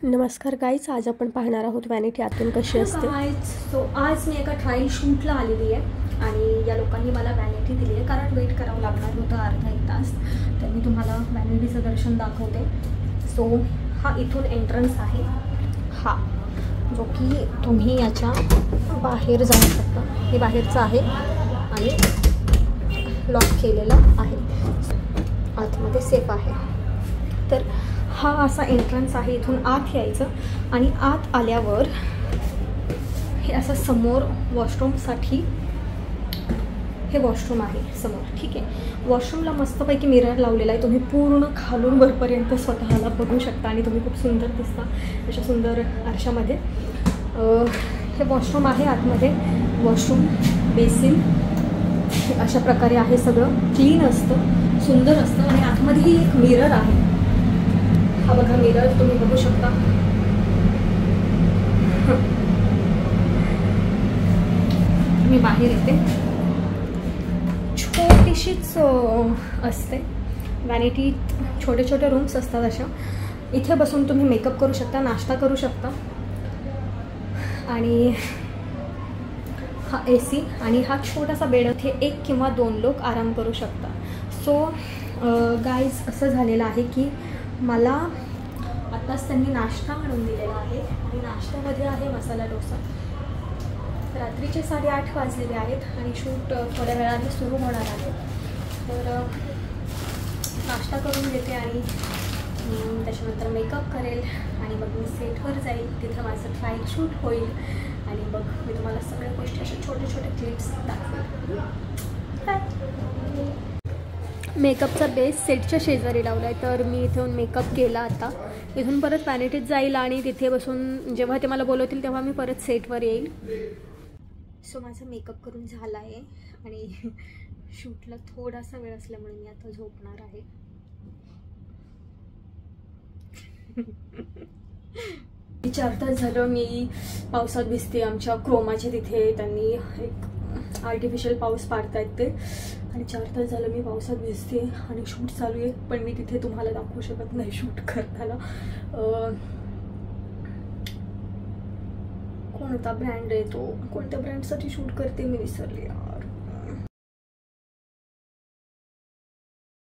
नमस्कार गाईज, आज आपण पाहणार आहोत वॅनिटी आतून कशी असते. आज मी एका ट्रायल शूटला आलेली आहे आणि या लोकांनी मला वॅनिटी दिली आहे कारण वेट करावं लागणार होतं अर्धा एक तास. तर मी तुम्हाला वॅनिटीचं दर्शन दाखवते. सो हा इथून एंट्रन्स आहे, हा जो की तुम्ही याच्या बाहेर जाऊ शकता. हे बाहेरचं आहे आणि लॉक केलेलं आहे, आतमध्ये सेफ आहे. तर हा असा एंट्रन्स आहे, इथून आत यायचं आणि आत आल्यावर हे असं समोर वॉशरूमसाठी हे वॉशरूम आहे समोर. ठीक आहे, वॉशरूमला मस्तपैकी मिरर लावलेला आहे. तुम्ही पूर्ण खालून वरपर्यंत स्वतःला बघू शकता आणि तुम्ही खूप सुंदर दिसता अशा सुंदर आरशामध्ये. हे वॉशरूम आहे, आतमध्ये वॉशरूम बेसिन अशा प्रकारे आहे. सगळं क्लीन असतं, सुंदर असतं आणि आतमध्येही एक मिरर आहे. हा बघा मिरर तुम्ही बघू शकता. मी बाहेर येते. छोटीशीच असते वॅनिटीत, छोटे छोटे रूम्स असतात अशा. इथे बसून तुम्ही मेकअप करू शकता, नाश्ता करू शकता आणि हा AC आणि हा छोटासा बेड. इथे 1 किंवा 2 लोक आराम करू शकता. सो गाईज असं झालेलं आहे की मला आत्ताच त्यांनी नाश्ता आणून दिलेला आहे आणि नाश्त्यामध्ये आहे मसाला डोसा. रात्रीचे 8:30 वाजलेले आहेत आणि शूट थोड्या वेळाने सुरू होणार आहे. तर नाश्ता करून घेते आणि त्याच्यानंतर मेकअप करेल आणि मग मी सेटवर जाईल. तिथं माझं ट्रायल शूट होईल आणि मग मी तुम्हाला सगळ्या गोष्टी अशा छोटे छोटे क्लिप्स दाखवेल. मेकअपचा बेस सेटच्या शेजारी लावला आहे. तर मी इथून मेकअप केला. आता इथून परत वॅनिटीत जाईल आणि तिथे बसून जेव्हा ते मला बोलवतील तेव्हा मी परत सेटवर येईल. सो माझा मेकअप करून झाला आहे आणि शूटला थोडासा वेळ असल्यामुळे मी आता झोपणार आहे. चार तास झालं मी पावसात भिजते. आमच्या क्रोमाचे तिथे त्यांनी एक आर्टिफिशियल पाऊस पाडतायत ते, आणि 4 तास झालं मी पावसात भिजते आणि शूट चालू आहे. पण मी तिथे तुम्हाला दाखवू शकत नाही शूट करताना. कोणता ब्रँड आहे तो, कोणत्या ब्रँडसाठी शूट करते मी विसरले यार.